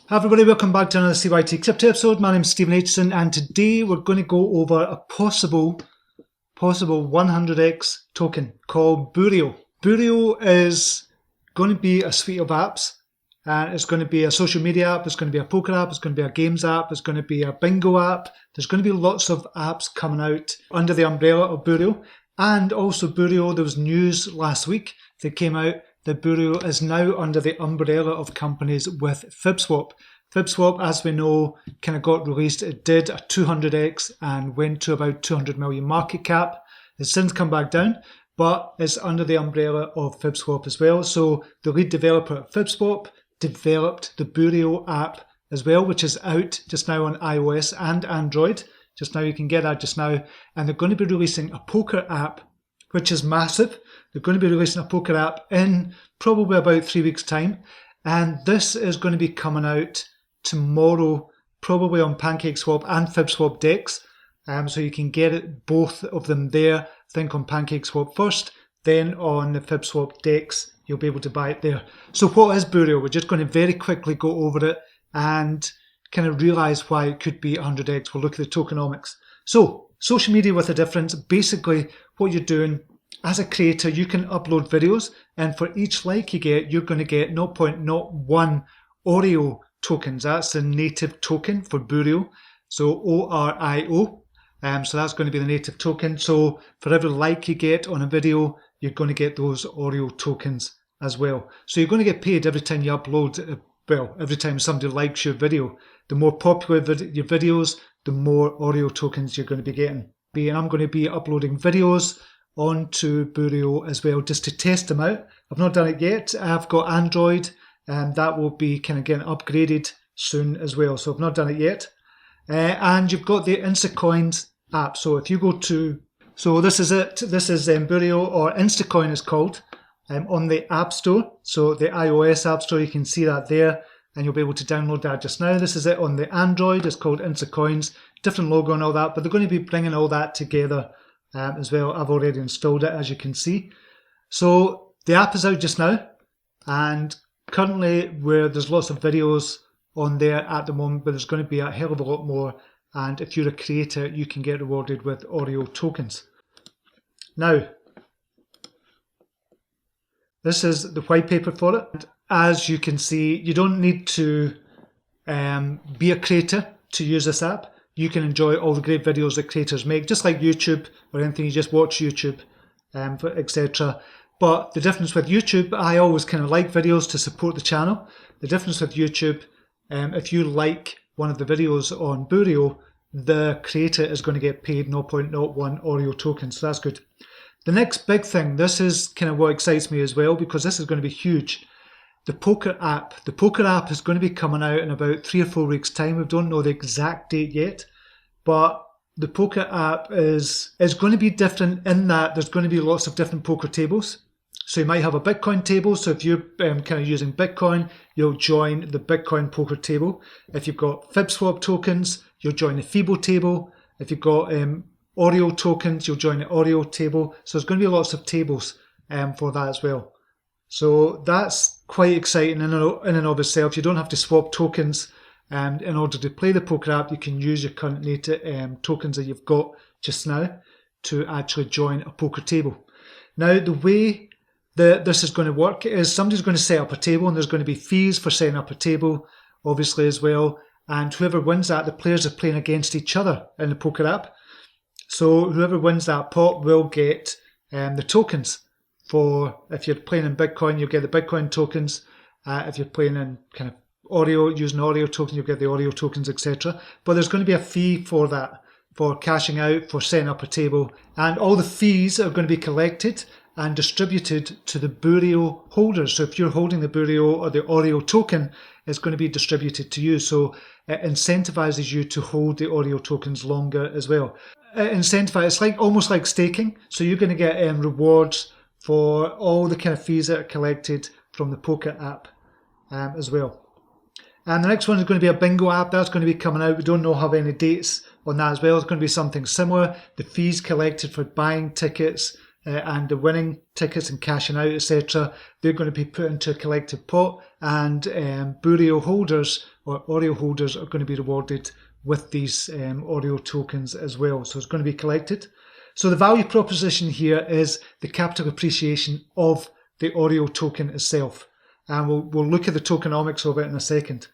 Hi everybody, welcome back to another CYT-Crypto episode. My name is Stephen Aitchison and today we're going to go over a possible 100x token called Burio. Burio is going to be a suite of apps, and it's going to be a social media app, it's going to be a poker app, it's going to be a games app, it's going to be a bingo app. There's going to be lots of apps coming out under the umbrella of Burio. And also Burio, there was news last week that came out that Burio is now under the umbrella of companies with FibSwap. FibSwap, as we know, kind of got released. It did a 200x and went to about 200 million market cap. It's since come back down, but it's under the umbrella of FibSwap as well. So the lead developer at FibSwap developed the Burio app as well, which is out just now on iOS and Android. Just now, you can get that just now. And they're going to be releasing a poker app, which is massive. They're going to be releasing a poker app in probably about 3 weeks' time. And this is going to be coming out tomorrow, probably on PancakeSwap and FibSwap decks. So you can get it, both of them there. I think on PancakeSwap first, then on the FibSwap decks, you'll be able to buy it there. So what is Burio? We're just going to very quickly go over it and kind of realize why it could be 100x. We'll look at the tokenomics. So social media with a difference. Basically, what you're doing as a creator, you can upload videos, and for each like you get, you're going to get 0.01 Oreo tokens. That's the native token for Burio. So ORIO. So that's going to be the native token. So for every like you get on a video, you're going to get those Oreo tokens as well. So you're going to get paid every time you upload, every time somebody likes your video. The more popular your videos, the more Oreo tokens you're going to be getting. And I'm going to be uploading videos onto Burio as well, just to test them out. I've not done it yet. I've got Android, and that will be kind of getting upgraded soon as well. So I've not done it yet. And you've got the Instacoins app. So if you go to, so this is it. This is Burio, or Instacoin is called, on the App Store. So the iOS App Store, you can see that there, and you'll be able to download that just now. This is it on the Android. It's called Instacoins. Different logo and all that, but they're going to be bringing all that together as well. I've already installed it, as you can see. So the app is out just now, and currently there's lots of videos on there at the moment, but there's going to be a hell of a lot more. And if you're a creator, you can get rewarded with Oreo tokens. Now, this is the white paper for it. As you can see, you don't need to be a creator to use this app. You can enjoy all the great videos that creators make, just like YouTube or anything. You just watch YouTube, etc. But the difference with YouTube, I always kind of like videos to support the channel. The difference with YouTube, if you like one of the videos on Burio, the creator is going to get paid 0.01 Oreo tokens. So that's good. The next big thing, this is kind of what excites me as well, because this is going to be huge. The poker app. The poker app is going to be coming out in about 3 or 4 weeks' time. We don't know the exact date yet, but the poker app is going to be different in that there's going to be lots of different poker tables. So you might have a Bitcoin table. So if you're kind of using Bitcoin, you'll join the Bitcoin poker table. If you've got FibSwap tokens, you'll join the Fibo table. If you've got Oreo tokens, you'll join the Oreo table. So there's going to be lots of tables for that as well. So that's quite exciting in and of itself. You don't have to swap tokens in order to play the poker app. You can use your current native tokens that you've got just now to actually join a poker table. Now, the way that this is going to work is somebody's going to set up a table, and there's going to be fees for setting up a table, obviously, as well. And whoever wins that, the players are playing against each other in the poker app. So whoever wins that pot will get the tokens. For if you're playing in Bitcoin, you'll get the Bitcoin tokens. If you're playing in kind of Oreo, using Oreo tokens, you'll get the Oreo tokens, etc. But there's going to be a fee for that, for cashing out, for setting up a table. And all the fees are going to be collected and distributed to the Burio holders. So if you're holding the Burio or the Oreo token, it's going to be distributed to you. So it incentivizes you to hold the Oreo tokens longer as well. It's like almost like staking. So you're going to get rewards for all the kind of fees that are collected from the poker app as well. And the next one is going to be a bingo app. That's going to be coming out. We don't know how many dates on that as well. It's going to be something similar. The fees collected for buying tickets and the winning tickets and cashing out, etc., they're going to be put into a collective pot, and Burio holders or Oreo holders are going to be rewarded with these Oreo tokens as well. So it's going to be collected. So the value proposition here is the capital appreciation of the Oreo token itself. And we'll look at the tokenomics of it in a second.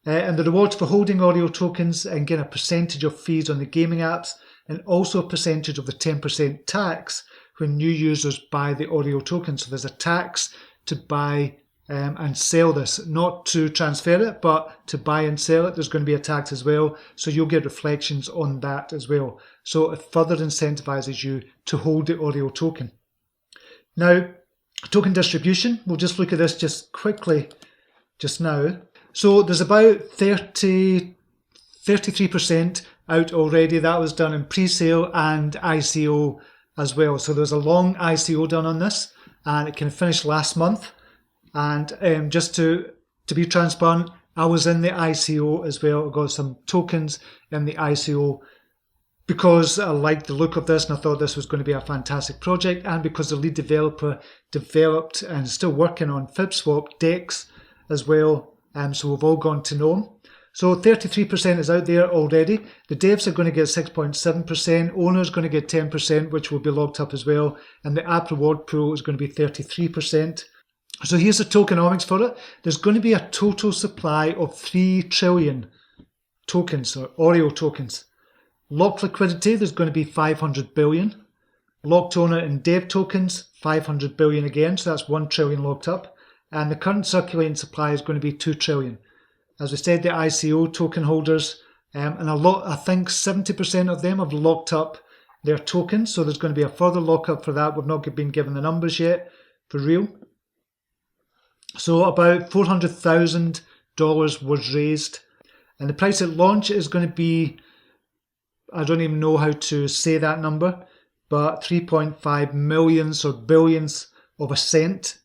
And the rewards for holding Oreo tokens, and get a percentage of fees on the gaming apps, and also a percentage of the 10% tax when new users buy the Oreo token. So there's a tax to buy and sell this, not to transfer it, but to buy and sell it. There's going to be a tax as well. So you'll get reflections on that as well. So it further incentivizes you to hold the Oreo token. Now, token distribution, we'll just look at this just quickly just now. So there's about 33% out already. That was done in pre-sale and ICO as well. So there's a long ICO done on this, and it kind of finished last month. And just to be transparent, I was in the ICO as well. I got some tokens in the ICO because I liked the look of this and I thought this was going to be a fantastic project, and because the lead developer developed and is still working on FibSwap DEX as well. So we've all gone to know him. So 33% is out there already. The devs are going to get 6.7%. Owners are going to get 10%, which will be locked up as well. And the app reward pool is going to be 33%. So here's the tokenomics for it. There's going to be a total supply of 3 trillion tokens, or Oreo tokens. Locked liquidity, there's going to be 500 billion. Locked owner and dev tokens, 500 billion again. So that's 1 trillion locked up. And the current circulating supply is going to be 2 trillion. As we said, the ICO token holders, and I think 70% of them have locked up their tokens. So there's going to be a further lockup for that. We've not been given the numbers yet for real. So about $400,000 was raised. And the price at launch is going to be, I don't even know how to say that number, but 3.5 millions or billions of a cent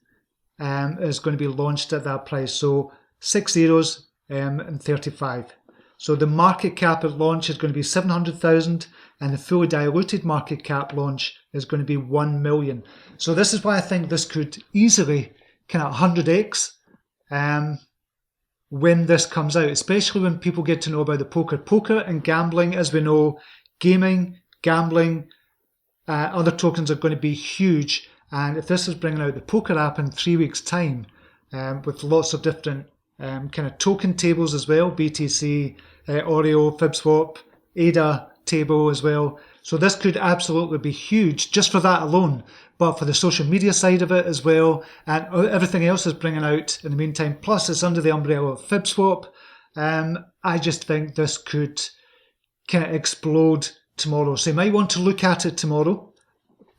is going to be launched at that price. So 6 zeros and 35. So the market cap at launch is going to be 700,000, and the fully diluted market cap launch is going to be 1 million. So this is why I think this could easily kind of 100x when this comes out, especially when people get to know about the poker. Poker and gambling, as we know, gaming, gambling, other tokens are going to be huge. And if this is bringing out the poker app in 3 weeks' time, with lots of different kind of token tables as well, BTC, Oreo, FibSwap, ADA table as well. So this could absolutely be huge just for that alone. But for the social media side of it as well, and everything else is bringing out in the meantime, plus it's under the umbrella of FibSwap, I just think this could kind of explode tomorrow. So you might want to look at it tomorrow,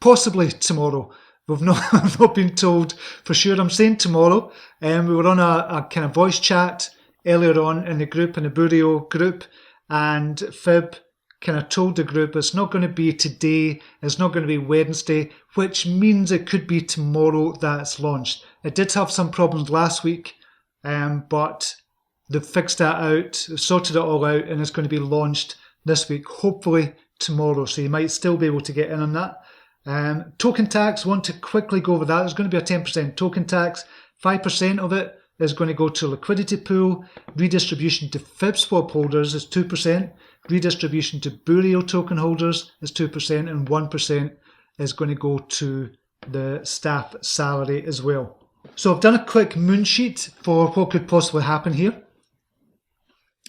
possibly tomorrow. We've not been told for sure. I'm saying tomorrow. We were on a kind of voice chat earlier on in the group, in the Burio group, and Fib kind of told the group it's not going to be today, it's not going to be Wednesday, which means it could be tomorrow that it's launched. It did have some problems last week, but they've fixed that out, sorted it all out, and it's going to be launched this week, hopefully tomorrow. So you might still be able to get in on that. Token tax, want to quickly go over that. There's going to be a 10% token tax. 5% of it is going to go to liquidity pool. Redistribution to FibSwap holders is 2%. Redistribution to Burio token holders is 2%. And 1% is going to go to the staff salary as well. So I've done a quick moonsheet for what could possibly happen here.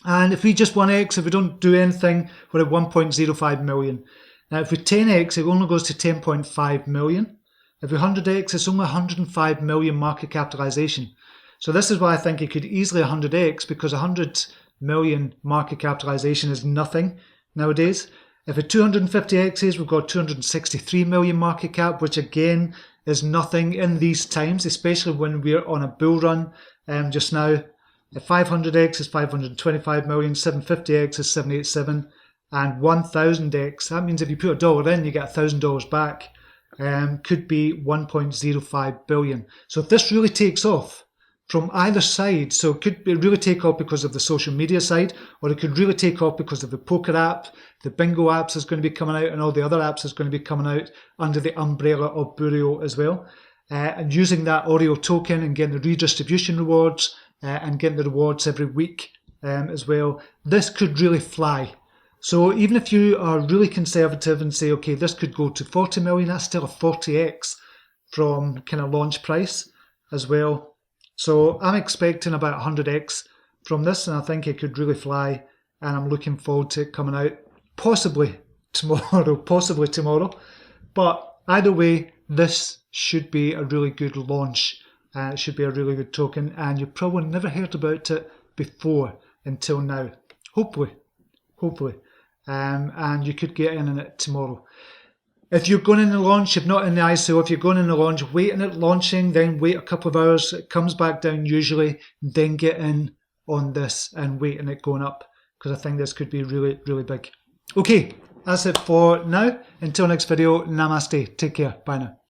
And if we just 1x, if we don't do anything, we're at 1.05 million. Now, if we 10x, it only goes to 10.5 million. If we 100x, it's only 105 million market capitalization. So this is why I think it could easily 100x, because 100 million market capitalization is nothing nowadays. If it 250x's, we've got 263 million market cap, which again is nothing in these times, especially when we're on a bull run just now. If 500x is 525 million, 750x is 787, and 1000x, that means if you put $1 in, you get $1,000 back, could be 1.05 billion. So if this really takes off from either side, so it could really take off because of the social media side, or it could really take off because of the poker app, the bingo apps is going to be coming out, and all the other apps is going to be coming out under the umbrella of Burio as well. And using that Oreo token and getting the redistribution rewards, and getting the rewards every week as well, this could really fly. So even if you are really conservative and say, okay, this could go to 40 million, that's still a 40x from kind of launch price as well. So I'm expecting about 100x from this, and I think it could really fly, and I'm looking forward to it coming out possibly tomorrow. But either way, this should be a really good launch. It should be a really good token, and you probably never heard about it before until now. Hopefully. And you could get in on it tomorrow. If you're going in the launch, if not in the ICO, if you're going in the launch, wait in it launching, then wait a couple of hours, it comes back down usually, then get in on this and wait in it going up, because I think this could be really, really big. Okay, that's it for now. Until next video, namaste. Take care. Bye now.